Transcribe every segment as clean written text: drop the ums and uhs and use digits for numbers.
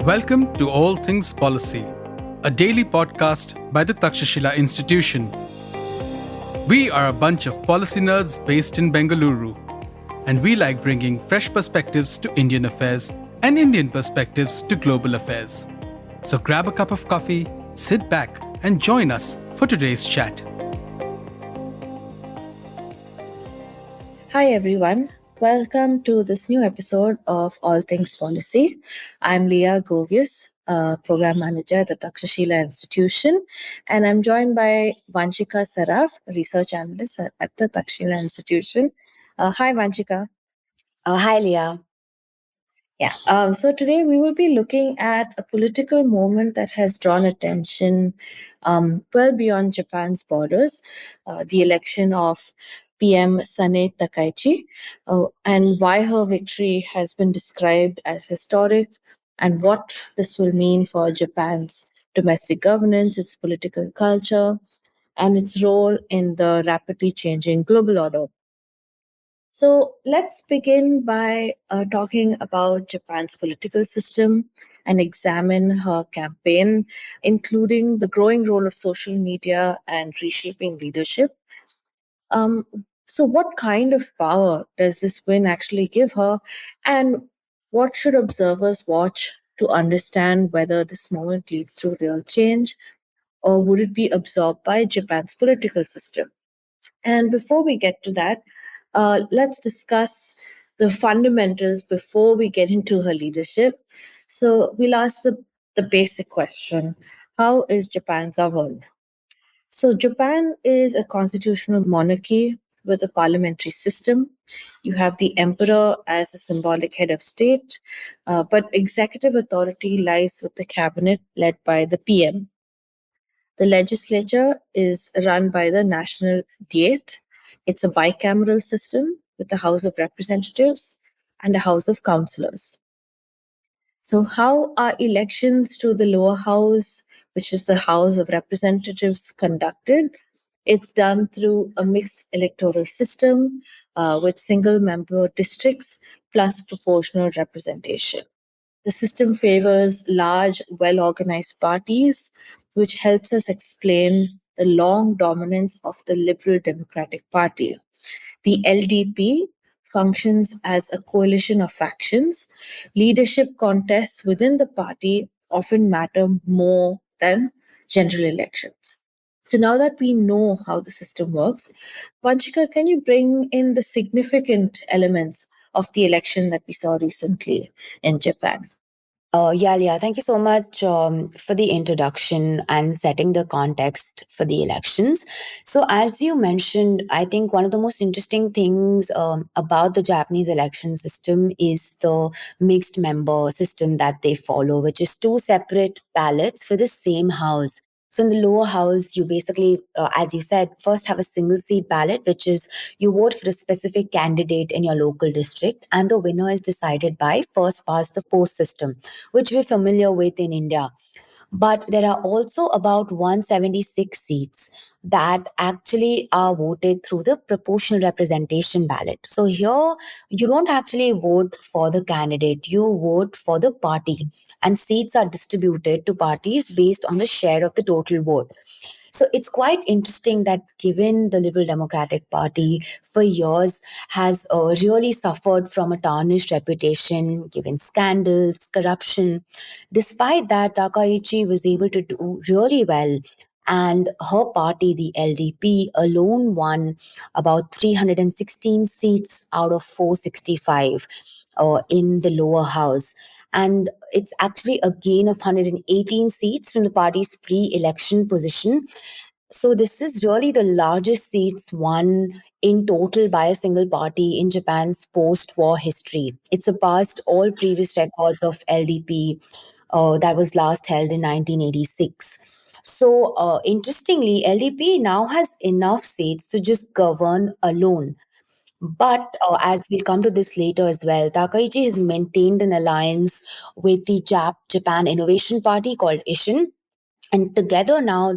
Welcome to All Things Policy, a daily podcast by the Takshashila Institution. We are a bunch of policy nerds based in Bengaluru, and we like bringing fresh perspectives to Indian affairs and Indian perspectives to global affairs. So grab a cup of coffee, sit back, and join us for today's chat. Hi, everyone. Welcome to this new episode of All Things Policy. I'm Leah Govius, Program Manager at the Takshashila Institution, and I'm joined by Vanchika Saraf, Research Analyst at the Takshashila Institution. Hi, Vanchika. Hi, Leah. Yeah. So today we will be looking at a political moment that has drawn attention well beyond Japan's borders, the election of PM Sane Takaichi, and why her victory has been described as historic, and what this will mean for Japan's domestic governance, its political culture, and its role in the rapidly changing global order. So let's begin by talking about Japan's political system and examine her campaign, including the growing role of social media and reshaping leadership. Um, so, what kind of power does this win actually give her? And what should observers watch to understand whether this moment leads to real change, or would it be absorbed by Japan's political system? And before we get to that, let's discuss the fundamentals before we get into her leadership. So we'll ask the basic question: how is Japan governed? So Japan is a constitutional monarchy with a parliamentary system. You have the emperor as a symbolic head of state, but executive authority lies with the cabinet led by the PM. The legislature is run by the National Diet. It's a bicameral system with a House of Representatives and a House of Councillors. So, how are elections to the lower house, which is the House of Representatives, conducted? It's done through a mixed electoral system with single member districts plus proportional representation. The system favors large, well organized parties, which helps us explain the long dominance of the Liberal Democratic Party. The LDP functions as a coalition of factions. Leadership contests within the party often matter more than general elections. So now that we know how the system works, Vanchika, can you bring in the significant elements of the election that we saw recently in Japan? Leah, thank you so much for the introduction and setting the context for the elections. So, as you mentioned, I think one of the most interesting things about the Japanese election system is the mixed member system that they follow, which is two separate ballots for the same house. So, in the lower house, you basically, as you said, first have a single seat ballot, which is you vote for a specific candidate in your local district, and the winner is decided by first past the post system, which we're familiar with in India. But there are also about 176 seats that actually are voted through the proportional representation ballot. So here, you don't actually vote for the candidate, you vote for the party. And seats are distributed to parties based on the share of the total vote. So it's quite interesting that given the Liberal Democratic Party for years has really suffered from a tarnished reputation, given scandals, corruption. Despite that, Takaichi was able to do really well. And her party, the LDP, alone won about 316 seats out of 465 in the lower house. And it's actually a gain of 118 seats from the party's pre-election position. So this is really the largest seats won in total by a single party in Japan's post-war history. It surpassed all previous records of LDP that was last held in 1986. So interestingly, LDP now has enough seats to just govern alone. But as we'll come to this later as well, Takaichi has maintained an alliance with the Japan Innovation Party called Ishin. And together now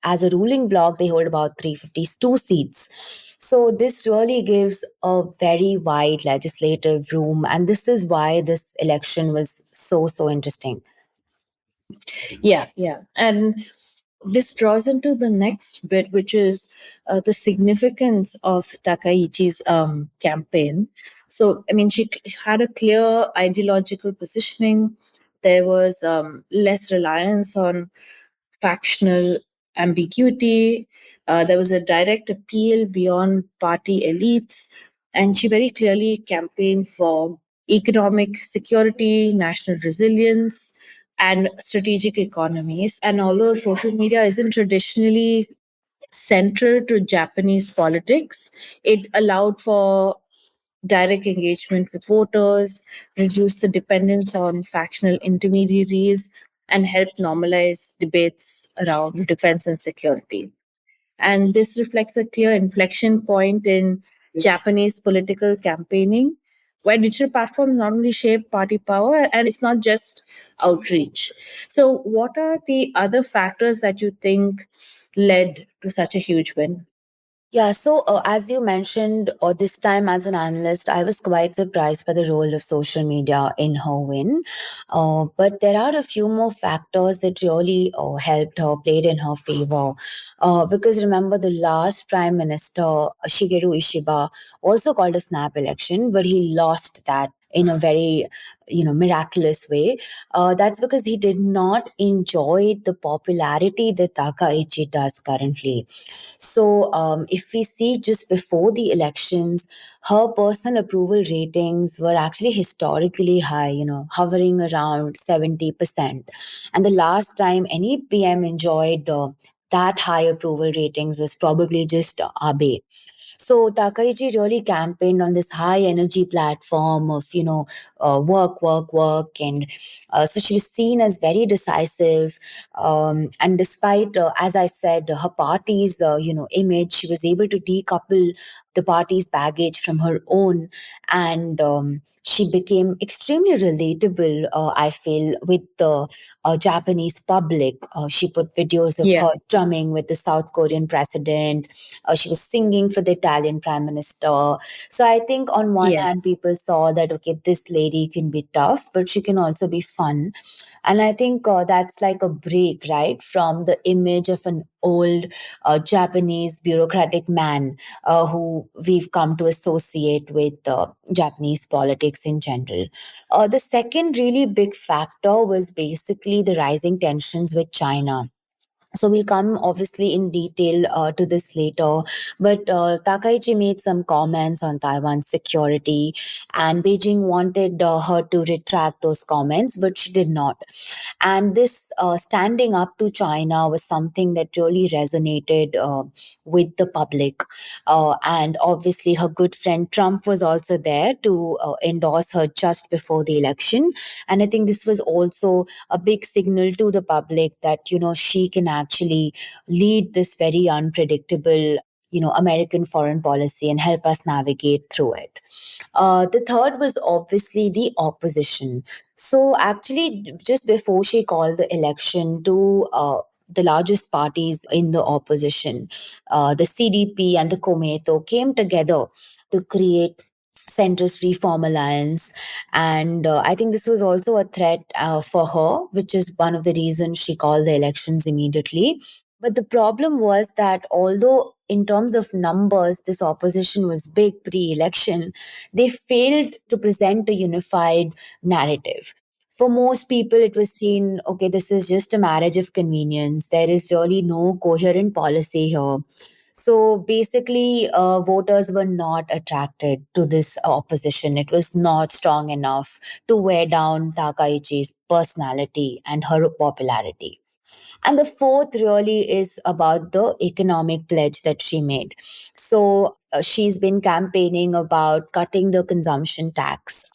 as a ruling bloc, they hold about 352 seats. So this really gives a very wide legislative room. And this is why this election was so interesting. Yeah. And this draws into the next bit, which is the significance of Takaichi's campaign. So, I mean, had a clear ideological positioning. There was less reliance on factional ambiguity. There was a direct appeal beyond party elites. And she very clearly campaigned for economic security, national resilience, and strategic economies. And although social media isn't traditionally central to Japanese politics, it allowed for direct engagement with voters, reduce the dependence on factional intermediaries, and help normalize debates around defense and security. And this reflects a clear inflection point in Japanese political campaigning, where digital platforms not only shape party power, and it's not just outreach. So, what are the other factors that you think led to such a huge win? Yeah, so as you mentioned, this time as an analyst, I was quite surprised by the role of social media in her win. But there are a few more factors that really helped her, played in her favor. Because remember, the last prime minister, Shigeru Ishiba, also called a snap election, but he lost that in a very miraculous way. That's because he did not enjoy the popularity that Takaichi does currently. So, if we see just before the elections, her personal approval ratings were actually historically high, hovering around 70%. And the last time any PM enjoyed that high approval ratings was probably just Abe. So Takaichi really campaigned on this high energy platform of, work. And so she was seen as very decisive. And despite, as I said, her party's, image, she was able to decouple the party's baggage from her own. And she became extremely relatable, I feel, with the Japanese public. She put videos of Yeah. her drumming with the South Korean president. She was singing for the Italian prime minister. So I think on one Yeah. hand, people saw that, okay, this lady can be tough, but she can also be fun. And I think that's like a break, right, from the image of an old Japanese bureaucratic man who we've come to associate with Japanese politics in general. The second really big factor was basically the rising tensions with China. So we'll come obviously in detail to this later. But Takaichi made some comments on Taiwan's security, and Beijing wanted her to retract those comments, but she did not. And this standing up to China was something that really resonated with the public. And obviously, her good friend Trump was also there to endorse her just before the election. And I think this was also a big signal to the public that, she can actually lead this very unpredictable, American foreign policy and help us navigate through it. The third was obviously the opposition. So, actually, just before she called the election to the largest parties in the opposition, the CDP and the Komeito came together to create centrist reform alliance. And I think this was also a threat for her, which is one of the reasons she called the elections immediately. But the problem was that although in terms of numbers this opposition was big pre-election, they failed to present a unified narrative. For most people, it was seen, okay, this is just a marriage of convenience. There is really no coherent policy here. So basically, voters were not attracted to this opposition. It was not strong enough to wear down Takaichi's personality and her popularity. And the fourth really is about the economic pledge that she made. So she's been campaigning about cutting the consumption tax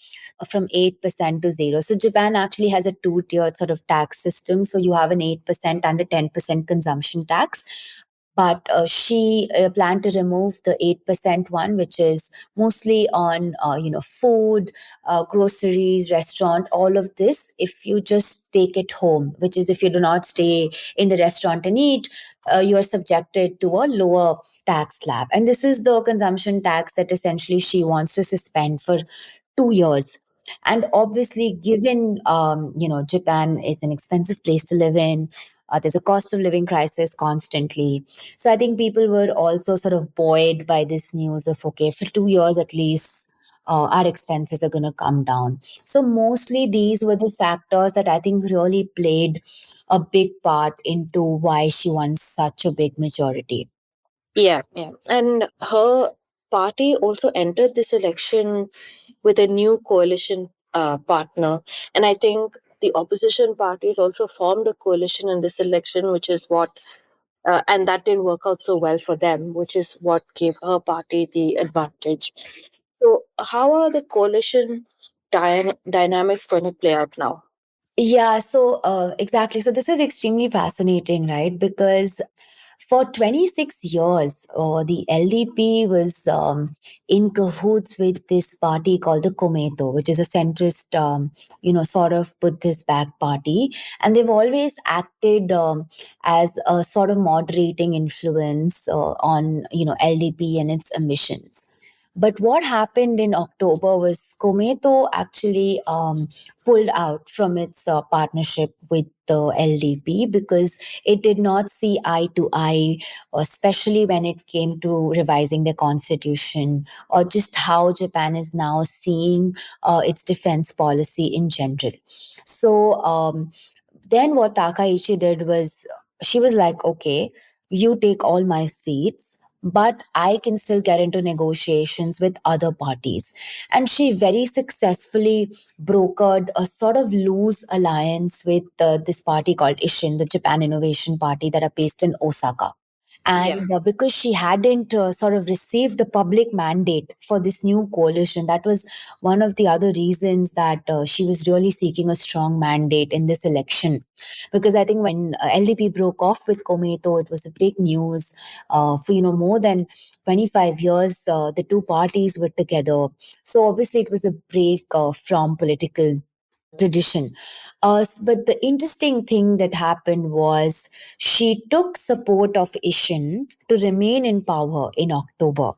from 8% to zero. So Japan actually has a two-tiered sort of tax system. So you have an 8% and a 10% consumption tax. But she planned to remove the 8% one, which is mostly on, food, groceries, restaurant, all of this. If you just take it home, which is if you do not stay in the restaurant and eat, you are subjected to a lower tax slab. And this is the consumption tax that essentially she wants to suspend for 2 years. And obviously, given Japan is an expensive place to live in, there's a cost of living crisis constantly. So I think people were also sort of buoyed by this news of, okay, for 2 years at least, our expenses are going to come down. So mostly these were the factors that I think really played a big part into why she won such a big majority. Yeah, yeah. And her party also entered this election with a new coalition partner. And I think the opposition parties also formed a coalition in this election, which is what, and that didn't work out so well for them, which is what gave her party the advantage. So, how are the coalition dynamics going to play out now? Yeah, so exactly. So this is extremely fascinating, right? Because for 26 years, the LDP was in cahoots with this party called the Komeito, which is a centrist, sort of Buddhist backed party. And they've always acted as a sort of moderating influence on, LDP and its ambitions. But what happened in October was Komeito actually pulled out from its partnership with the LDP because it did not see eye to eye, especially when it came to revising the constitution or just how Japan is now seeing its defense policy in general. So then what Takaichi did was she was like, okay, you take all my seats, but I can still get into negotiations with other parties. And she very successfully brokered a sort of loose alliance with this party called Ishin, the Japan Innovation Party that are based in Osaka. Yeah. And because she hadn't sort of received the public mandate for this new coalition, that was one of the other reasons that she was really seeking a strong mandate in this election. Because I think when LDP broke off with Komeito, it was a big news. For more than 25 years, the two parties were together. So obviously, it was a break from political tradition. But the interesting thing that happened was she took support of Ishin to remain in power in October.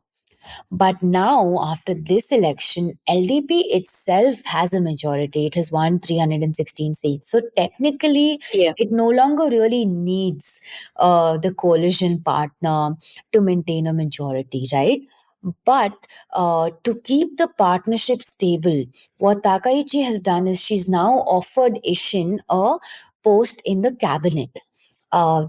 But now, after this election, LDP itself has a majority. It has won 316 seats. So technically, Yeah. it no longer really needs the coalition partner to maintain a majority, right? But to keep the partnership stable, what Takaichi has done is she's now offered Ishin a post in the cabinet.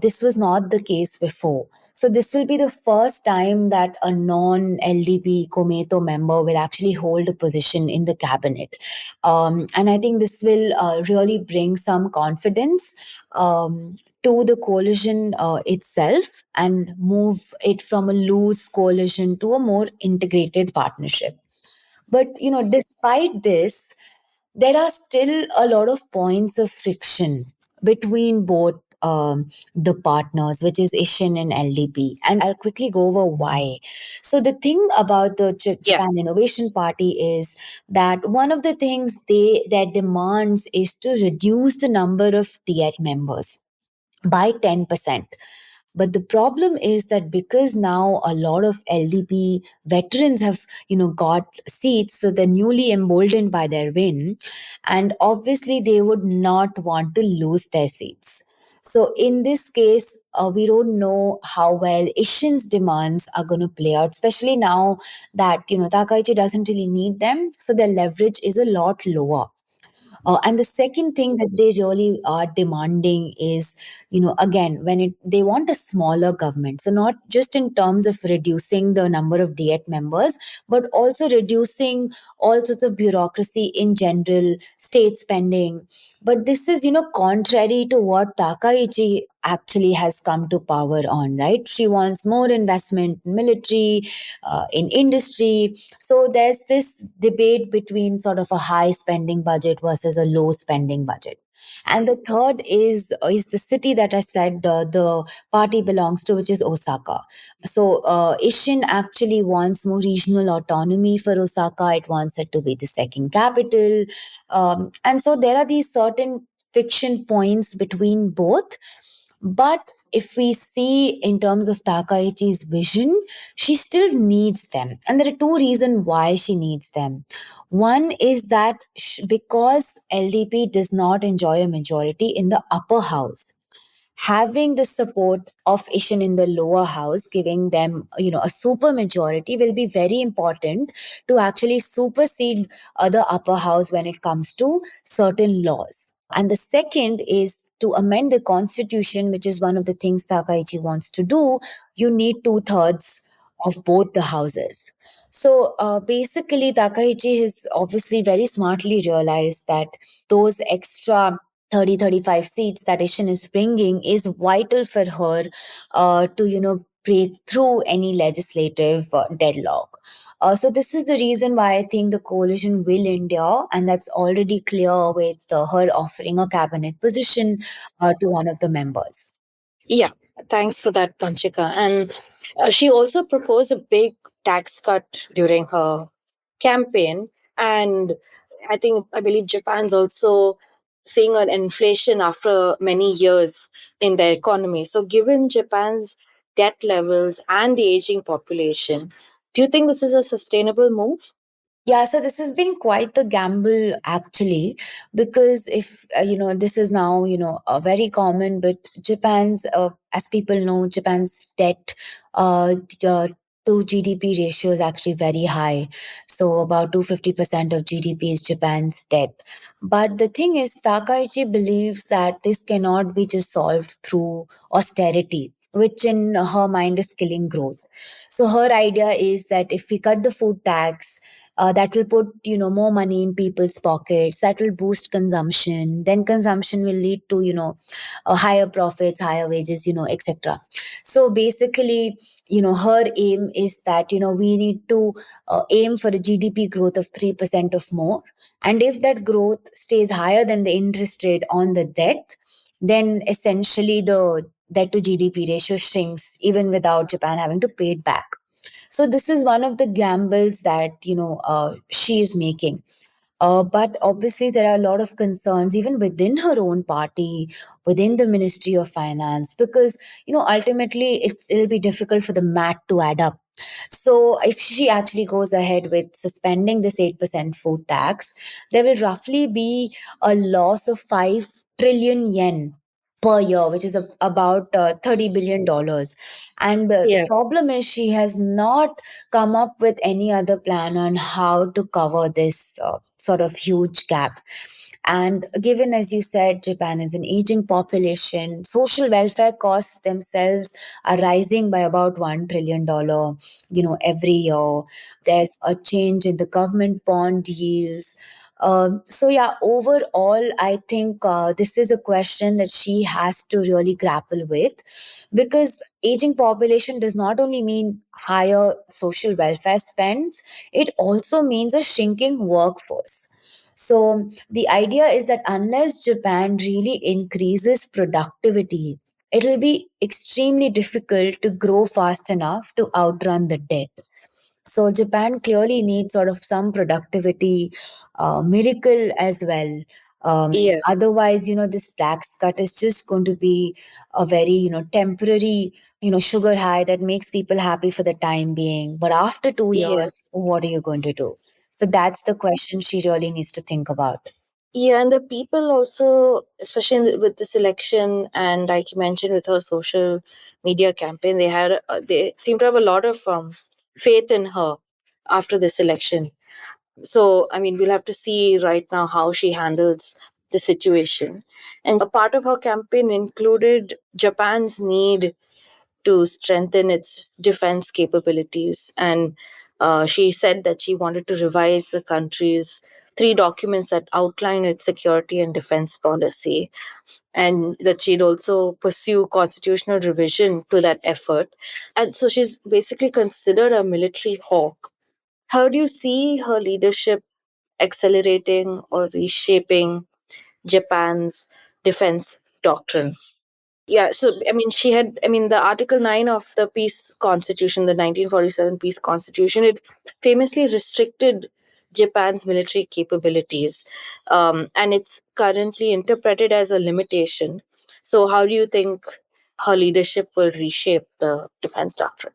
This was not the case before. So this will be the first time that a non-LDP Komeito member will actually hold a position in the cabinet. And I think this will really bring some confidence to the coalition itself and move it from a loose coalition to a more integrated partnership. But despite this, there are still a lot of points of friction between both the partners, which is Ishin and LDP. And I'll quickly go over why. So, the thing about the Yeah. Japan Innovation Party is that one of the things their demands is to reduce the number of Diet members by 10%. But the problem is that because now a lot of LDP veterans have, got seats, so they're newly emboldened by their win, and obviously they would not want to lose their seats. So in this case, we don't know how well Ishin's demands are going to play out, especially now that Takaichi doesn't really need them, so their leverage is a lot lower. And the second thing that they really are demanding is, again, when they want a smaller government. So not just in terms of reducing the number of Diet members, but also reducing all sorts of bureaucracy in general, state spending. But this is, contrary to what Takaichi actually has come to power on, right? She wants more investment in military, in industry. So there's this debate between sort of a high spending budget versus a low spending budget. And the third is the city that I said the party belongs to, which is Osaka. So Ishin actually wants more regional autonomy for Osaka. It wants it to be the second capital, and so there are these certain friction points between both. But if we see in terms of Takaichi's vision, she still needs them. And there are two reasons why she needs them. One is that because LDP does not enjoy a majority in the upper house, having the support of Ishan in the lower house, giving them, a super majority will be very important to actually supersede the upper house when it comes to certain laws. And the second is to amend the constitution, which is one of the things Takaichi wants to do. You need two-thirds of both the houses. So basically, Takaichi has obviously very smartly realized that those extra 30-35 seats that Ishan is bringing is vital for her to, break through any legislative deadlock. So this is the reason why I think the coalition will endure, and that's already clear with her offering a cabinet position to one of the members. Yeah, thanks for that, Panchika. And she also proposed a big tax cut during her campaign. And I believe Japan's also seeing an inflation after many years in their economy. So, given Japan's debt levels and the aging population, do you think this is a sustainable move? Yeah, so this has been quite the gamble actually, because if this is now very common, but Japan's, as people know, Japan's debt to GDP ratio is actually very high. So about 250% of GDP is Japan's debt. But the thing is, Takaichi believes that this cannot be just solved through austerity, which in her mind is killing growth. So her idea is that if we cut the food tax, that will put more money in people's pockets, that will boost consumption, then consumption will lead to higher profits, higher wages, etc. So basically, her aim is that we need to aim for a GDP growth of 3% of more, and if that growth stays higher than the interest rate on the debt, then essentially the debt to GDP ratio shrinks even without Japan having to pay it back. So this is one of the gambles that she is making. But obviously, there are a lot of concerns even within her own party, within the Ministry of Finance, because ultimately it'll be difficult for the math to add up. So if she actually goes ahead with suspending this 8% food tax, there will roughly be a loss of 5 trillion yen per year, which is about $30 billion. And the Yeah. problem is she has not come up with any other plan on how to cover this sort of huge gap. And given, as you said, Japan is an aging population, social welfare costs themselves are rising by about $1 trillion, every year. There's a change in the government bond yields. So yeah, overall, I think this is a question that she has to really grapple with, because aging population does not only mean higher social welfare spends, it also means a shrinking workforce. So the idea is that unless Japan really increases productivity, it will be extremely difficult to grow fast enough to outrun the debt. So Japan clearly needs sort of some productivity miracle as well. Yeah. Otherwise, this tax cut is just going to be a very, temporary, sugar high that makes people happy for the time being. But after 2 years, what are you going to do? So that's the question she really needs to think about. Yeah, and the people also, especially with this election, and like you mentioned with her social media campaign, they seem to have a lot of faith in her after this election. So, I mean, we'll have to see right now how she handles the situation. And a part of her campaign included Japan's need to strengthen its defense capabilities. And she said that she wanted to revise the country's three documents that outline its security and defense policy, and that she'd also pursue constitutional revision to that effort. And so she's basically considered a military hawk. How do you see her leadership accelerating or reshaping Japan's defense doctrine? Yeah, so I mean, the Article 9 of the Peace Constitution, the 1947 Peace Constitution, it famously restricted Japan's military capabilities. And it's currently interpreted as a limitation. So, how do you think her leadership will reshape the defense doctrine?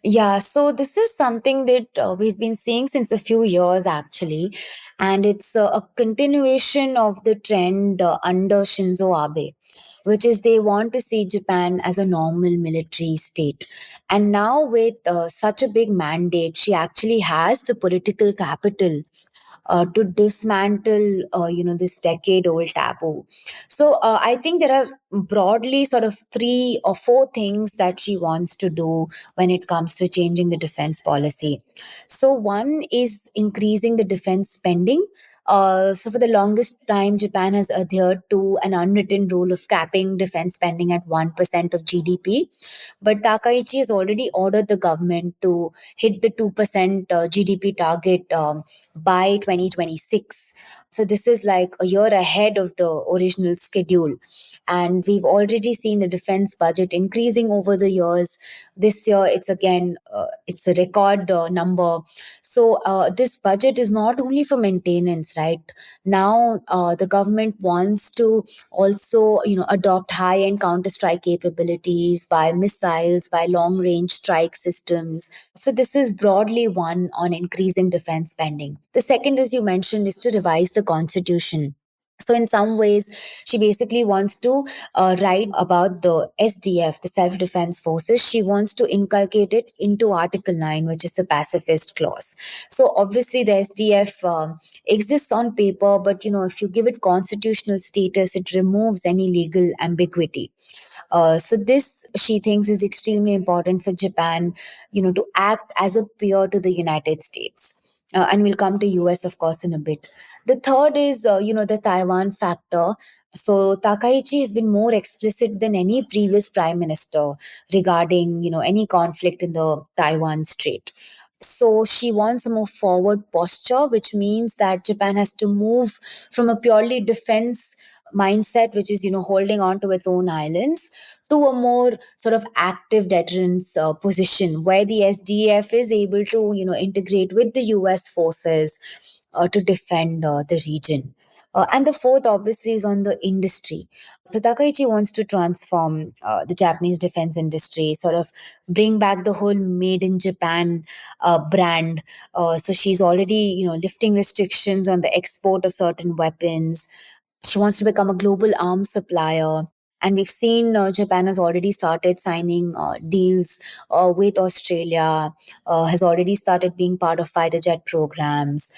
Yeah, so this is something that we've been seeing since a few years actually, and it's a continuation of the trend under Shinzo Abe, which is they want to see Japan as a normal military state. And now, with such a big mandate, she actually has the political capital to dismantle this decade old taboo. So I think there are broadly sort of 3 or 4 things that she wants to do when it comes to changing the defense policy. So one is increasing the defense spending. So for the longest time, Japan has adhered to an unwritten rule of capping defense spending at 1% of GDP. But Takaichi has already ordered the government to hit the 2% GDP target by 2026. So this is like a year ahead of the original schedule. And we've already seen the defense budget increasing over the years. This year, it's a record number. So this budget is not only for maintenance, right? Now the government wants to also, adopt high-end counter-strike capabilities by missiles, by long-range strike systems. So this is broadly one on increasing defense spending. The second, as you mentioned, is to revise the constitution. So in some ways, she basically wants to write about the SDF, the Self Defense Forces. She wants to inculcate it into Article 9, which is the pacifist clause. So obviously, the SDF exists on paper, but if you give it constitutional status, it removes any legal ambiguity. So this, she thinks, is extremely important for Japan, to act as a peer to the United States. And we'll come to US, of course, in a bit. The third is, the Taiwan factor. So Takaichi has been more explicit than any previous prime minister regarding, any conflict in the Taiwan Strait. So she wants a more forward posture, which means that Japan has to move from a purely defense mindset, which is, holding on to its own islands, to a more sort of active deterrence position where the SDF is able to, integrate with the US forces to defend the region. And the fourth, obviously, is on the industry. So Takaichi wants to transform the Japanese defense industry, sort of bring back the whole made in Japan brand. So she's already, lifting restrictions on the export of certain weapons. She wants to become a global arms supplier. And we've seen Japan has already started signing deals with Australia, has already started being part of fighter jet programs.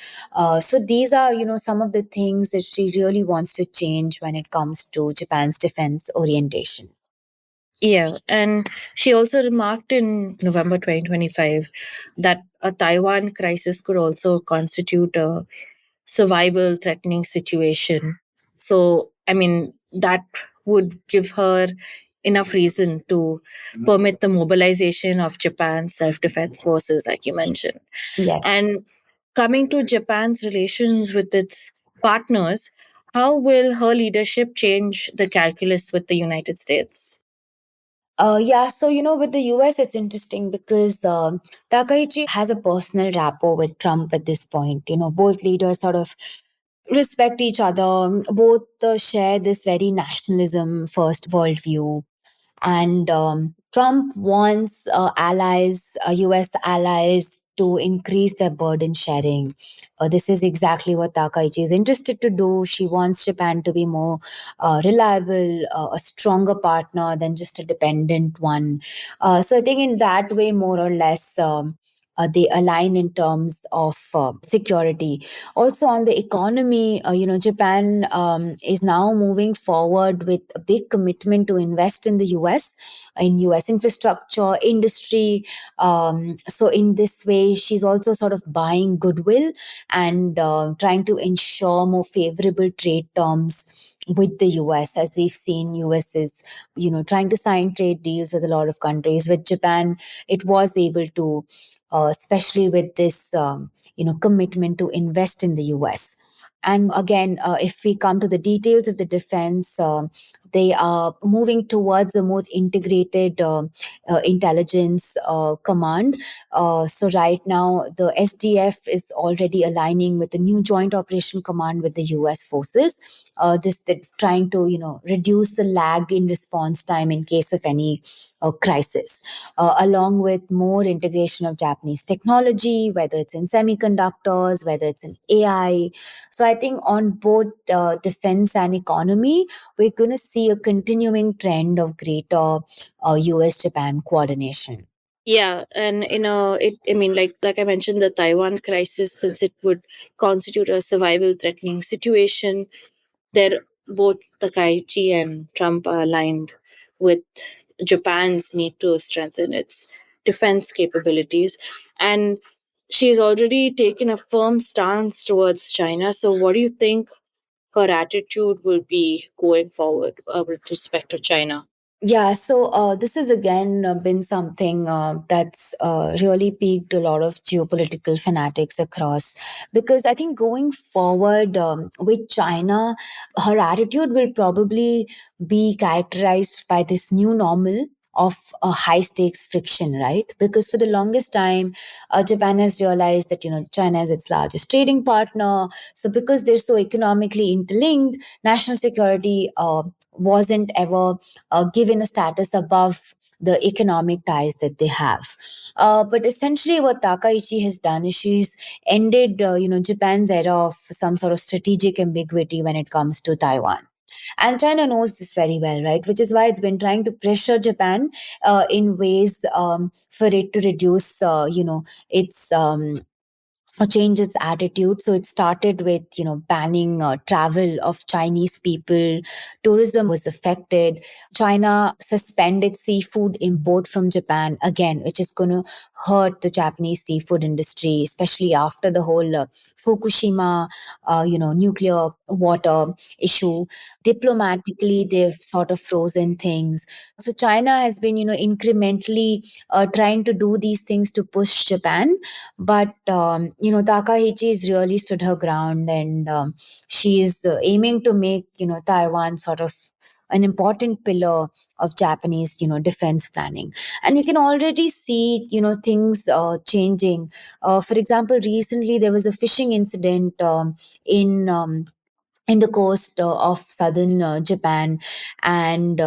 So these are, some of the things that she really wants to change when it comes to Japan's defense orientation. Yeah, and she also remarked in November 2025 that a Taiwan crisis could also constitute a survival threatening situation. So, I mean, that would give her enough reason to permit the mobilization of Japan's self defense forces, like you mentioned. Yes. And coming to Japan's relations with its partners, how will her leadership change the calculus with the United States? Yeah, so with the US, it's interesting because Takaichi has a personal rapport with Trump at this point. Both leaders sort of respect each other, both share this very nationalism first worldview. And Trump wants US allies, to increase their burden sharing. This is exactly what Takaichi is interested to do. She wants Japan to be more reliable, a stronger partner than just a dependent one. So I think in that way, more or less, they align in terms of security. Also on the economy, Japan is now moving forward with a big commitment to invest in the US, in US infrastructure, industry. So in this way, she's also sort of buying goodwill and trying to ensure more favorable trade terms with the US. As we've seen, US is, trying to sign trade deals with a lot of countries. With Japan, it was able to, especially with this, commitment to invest in the US. And again, if we come to the details of the defense, They are moving towards a more integrated intelligence command. So right now, the SDF is already aligning with the new Joint Operation Command with the US forces. This trying to reduce the lag in response time in case of any crisis, along with more integration of Japanese technology, whether it's in semiconductors, whether it's in AI. So I think on both defense and economy, we're going to see a continuing trend of greater US Japan coordination. Yeah, and I mean, like I mentioned, the Taiwan crisis, since it would constitute a survival threatening situation, they're both Takaichi and Trump are aligned with Japan's need to strengthen its defense capabilities, and she's already taken a firm stance towards China. So, what do you think her attitude will be going forward with respect to China? Yeah, so this has again been something that's really piqued a lot of geopolitical fanatics across. Because I think going forward with China, her attitude will probably be characterized by this new normal of a high stakes friction, right? Because for the longest time, Japan has realized that China is its largest trading partner. So because they're so economically interlinked, national security wasn't ever given a status above the economic ties that they have. But essentially, what Takaichi has done is she's ended, Japan's era of some sort of strategic ambiguity when it comes to Taiwan. And China knows this very well, right? Which is why it's been trying to pressure Japan in ways for it to reduce, its or change its attitude. So it started with banning travel of Chinese people. Tourism was affected. China suspended seafood import from Japan again, which is going to hurt the Japanese seafood industry, especially after the whole Fukushima, nuclear water issue. Diplomatically, they've sort of frozen things. So China has been, incrementally trying to do these things to push Japan, but Takaichi has really stood her ground, and she is aiming to make Taiwan sort of an important pillar of Japanese defense planning. And we can already see things changing. For example, recently there was a fishing incident in in the coast of southern Japan, and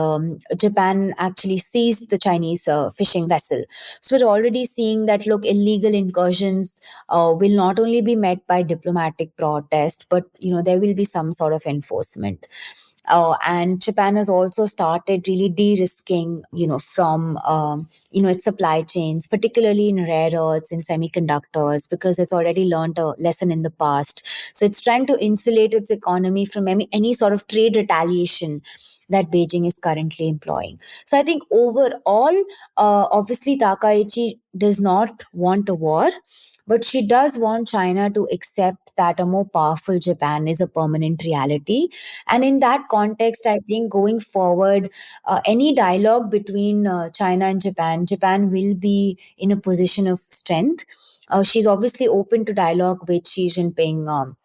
Japan actually seized the Chinese fishing vessel. So we're already seeing that, look, illegal incursions will not only be met by diplomatic protest, but there will be some sort of enforcement. And Japan has also started really de-risking, from its supply chains, particularly in rare earths, in semiconductors, because it's already learned a lesson in the past. So it's trying to insulate its economy from any sort of trade retaliation that Beijing is currently employing. So I think overall, obviously Takaichi does not want a war, but she does want China to accept that a more powerful Japan is a permanent reality. And in that context, I think going forward, any dialogue between China and Japan will be in a position of strength. She's obviously open to dialogue with Xi Jinping.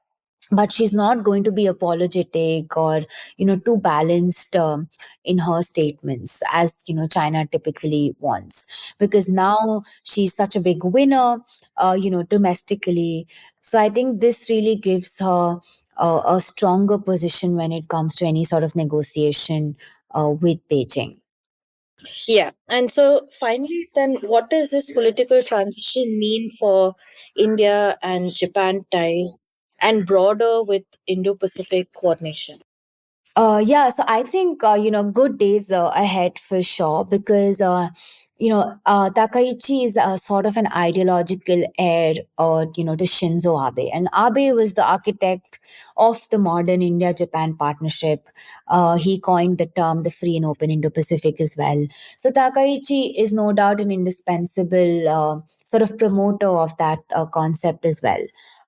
But she's not going to be apologetic or too balanced in her statements, as China typically wants, because now she's such a big winner domestically. So I think this really gives her a stronger position when it comes to any sort of negotiation with Beijing. Yeah. And so finally, then, what does this political transition mean for India and Japan ties and broader with Indo Pacific coordination? Yeah, so I think good days ahead for sure, because Takaichi is sort of an ideological heir, to Shinzo Abe, and Abe was the architect of the modern India-Japan partnership. He coined the term the free and open Indo-Pacific as well. So Takaichi is no doubt an indispensable sort of promoter of that concept as well.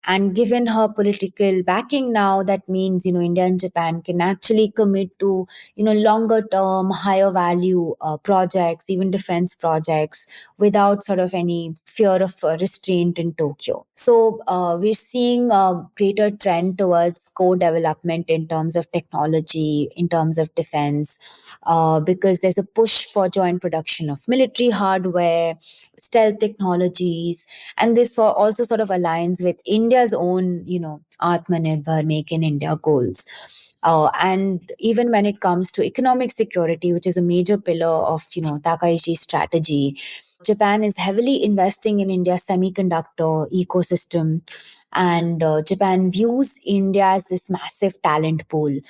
And given her political backing now, that means, India and Japan can actually commit to, longer term, higher value projects, even defense projects, without sort of any fear of restraint in Tokyo. So we're seeing a greater trend towards co-development in terms of technology, in terms of defense, because there's a push for joint production of military hardware, stealth technologies, and this also sort of aligns with India's own, Atmanirbhar, Make in India goals. And even when it comes to economic security, which is a major pillar of, Takaichi's strategy, Japan is heavily investing in India's semiconductor ecosystem. And Japan views India as this massive talent pool.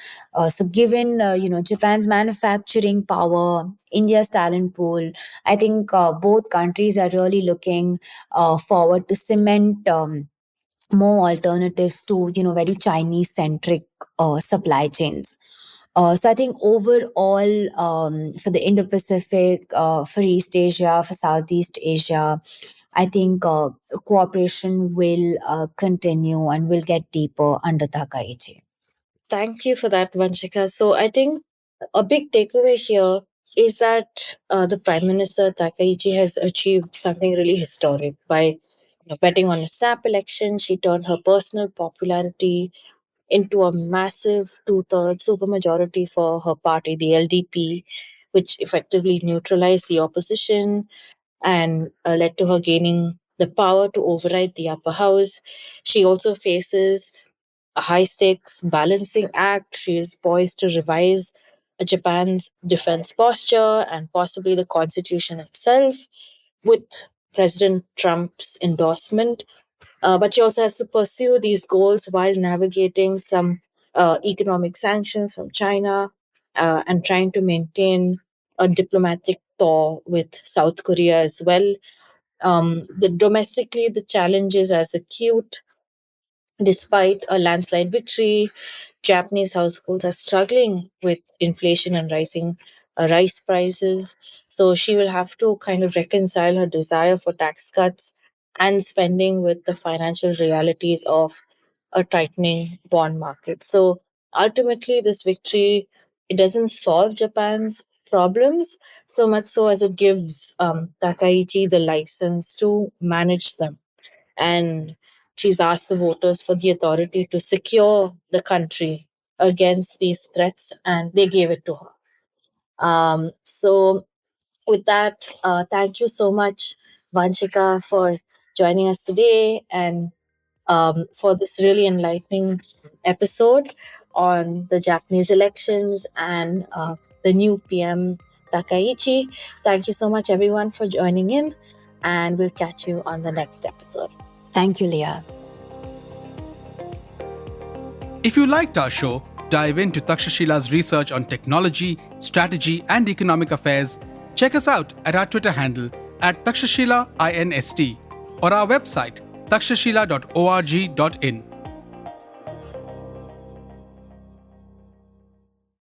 So given, Japan's manufacturing power, India's talent pool, I think both countries are really looking forward to cement more alternatives to, very Chinese centric supply chains. So I think overall, for the Indo-Pacific, for East Asia, for Southeast Asia, I think cooperation will continue and will get deeper under Takaichi. Thank you for that, Vanshika. So I think a big takeaway here is that the Prime Minister Takaichi has achieved something really historic by betting on a snap election. She turned her personal popularity into a massive two-thirds supermajority for her party, the LDP, which effectively neutralized the opposition and led to her gaining the power to override the upper house. She also faces a high stakes balancing act. She is poised to revise Japan's defense posture and possibly the constitution itself with President Trump's endorsement. But she also has to pursue these goals while navigating some economic sanctions from China and trying to maintain a diplomatic thaw with South Korea as well. Domestically, the challenge is as acute. Despite a landslide victory, Japanese households are struggling with inflation and rising rice prices. So she will have to kind of reconcile her desire for tax cuts and spending with the financial realities of a tightening bond market. So ultimately, this victory, it doesn't solve Japan's problems so much so as it gives Takaichi the license to manage them. And she's asked the voters for the authority to secure the country against these threats, and they gave it to her. So, with that, thank you so much, Vanshika, for joining us today and for this really enlightening episode on the Japanese elections and the new PM Takaichi. Thank you so much, everyone, for joining in, and we'll catch you on the next episode. Thank you, Leah. If you liked our show, dive into Takshashila's research on technology, strategy, and economic affairs. Check us out at our Twitter handle @TakshashilaINST or our website takshashila.org.in.